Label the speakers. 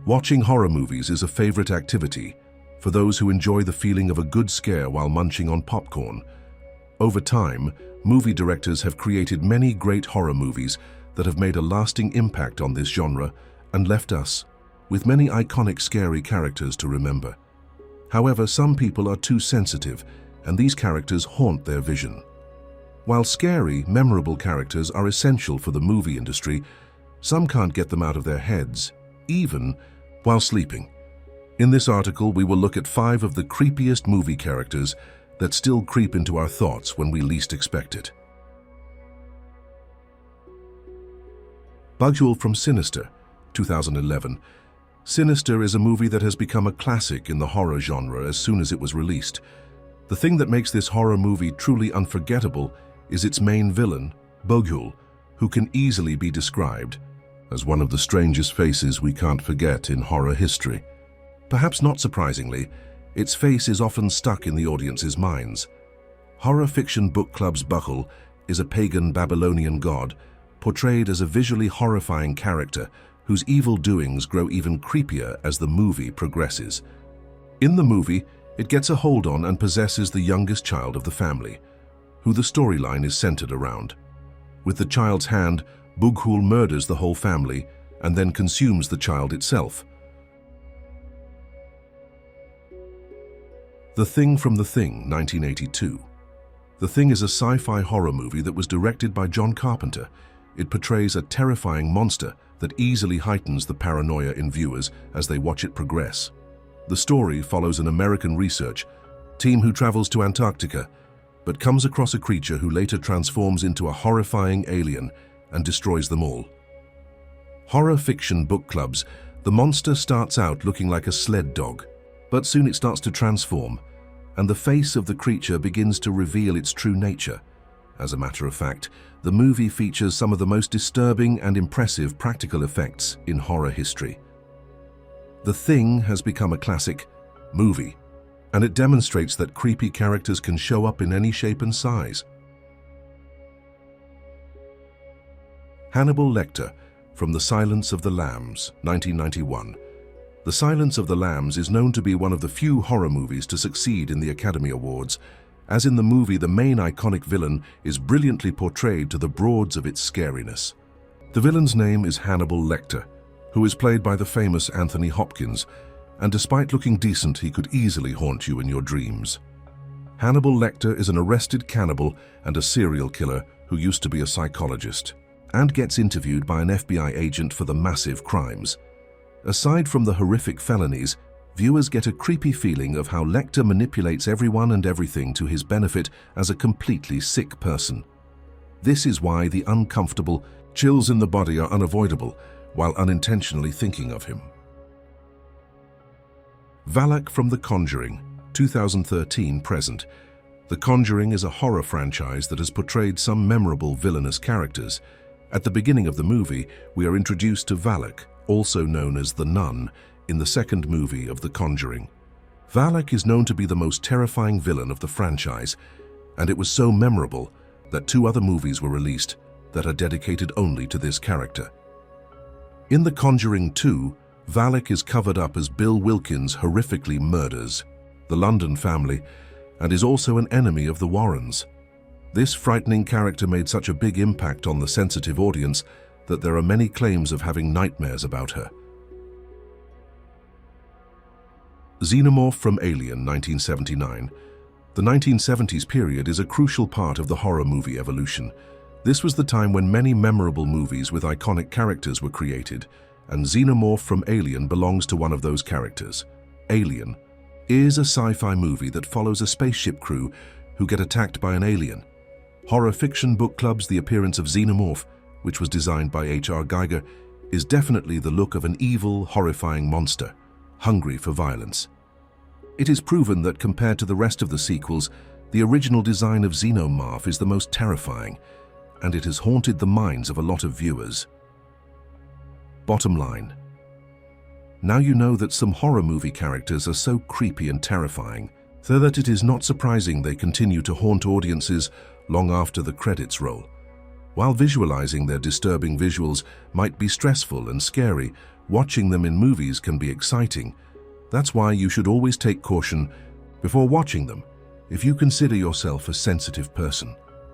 Speaker 1: Watching horror movies is a favorite activity for those who enjoy the feeling of a good scare while munching on popcorn. Over time, movie directors have created many great horror movies that have made a lasting impact on this genre and left us with many iconic scary characters to remember. However, some people are too sensitive, and these characters haunt their vision. While scary, memorable characters are essential for the movie industry, some can't get them out of their heads, even while sleeping. In this article, we will look at 5 of the creepiest movie characters that still creep into our thoughts when we least expect it. Bugjul from Sinister, 2011. Sinister is a movie that has become a classic in the horror genre as soon as it was released. The thing that makes this horror movie truly unforgettable is its main villain, Bugjul, who can easily be described as one of the strangest faces we can't forget in horror history. Perhaps not surprisingly, its face is often stuck in the audience's minds. Horror fiction book club's Bugjul is a pagan Babylonian god, portrayed as a visually horrifying character whose evil doings grow even creepier as the movie progresses. In the movie, it gets a hold on and possesses the youngest child of the family, who the storyline is centered around. With the child's hand, Bugjul murders the whole family and then consumes the child itself. The Thing from The Thing, 1982. The Thing is a sci-fi horror movie that was directed by John Carpenter. It portrays a terrifying monster that easily heightens the paranoia in viewers as they watch it progress. The story follows an American research team who travels to Antarctica, but comes across a creature who later transforms into a horrifying alien and destroys them all. Horror fiction book clubs, the monster starts out looking like a sled dog, but soon it starts to transform, and the face of the creature begins to reveal its true nature. As a matter of fact, the movie features some of the most disturbing and impressive practical effects in horror history. The Thing has become a classic movie, and it demonstrates that creepy characters can show up in any shape and size. Hannibal Lecter from The Silence of the Lambs, 1991. The Silence of the Lambs is known to be one of the few horror movies to succeed in the Academy Awards. As in the movie, the main iconic villain is brilliantly portrayed to the broads of its scariness. The villain's name is Hannibal Lecter, who is played by the famous Anthony Hopkins, and despite looking decent, he could easily haunt you in your dreams. Hannibal Lecter is an arrested cannibal and a serial killer who used to be a psychologist, and gets interviewed by an FBI agent for the massive crimes. Aside from the horrific felonies, viewers get a creepy feeling of how Lecter manipulates everyone and everything to his benefit as a completely sick person. This is why the uncomfortable chills in the body are unavoidable while unintentionally thinking of him. Valak from The Conjuring, 2013 present. The Conjuring is a horror franchise that has portrayed some memorable villainous characters. At the beginning of the movie, we are introduced to Valak, also known as the Nun, in the second movie of The Conjuring. Valak is known to be the most terrifying villain of the franchise, and it was so memorable that 2 other movies were released that are dedicated only to this character. In The Conjuring 2, Valak is covered up as Bill Wilkins horrifically murders the London family and is also an enemy of the Warrens. This frightening character made such a big impact on the sensitive audience that there are many claims of having nightmares about her. Xenomorph from Alien, 1979. The 1970s period is a crucial part of the horror movie evolution. This was the time when many memorable movies with iconic characters were created, and Xenomorph from Alien belongs to one of those characters. Alien is a sci-fi movie that follows a spaceship crew who get attacked by an alien. Horror fiction book clubs, the appearance of Xenomorph, which was designed by H.R. Giger, is definitely the look of an evil, horrifying monster, hungry for violence. It is proven that compared to the rest of the sequels, the original design of Xenomorph is the most terrifying, and it has haunted the minds of a lot of viewers. Bottom line. Now you know that some horror movie characters are so creepy and terrifying, so that it is not surprising they continue to haunt audiences long after the credits roll. While visualizing their disturbing visuals might be stressful and scary, watching them in movies can be exciting. That's why you should always take caution before watching them if you consider yourself a sensitive person.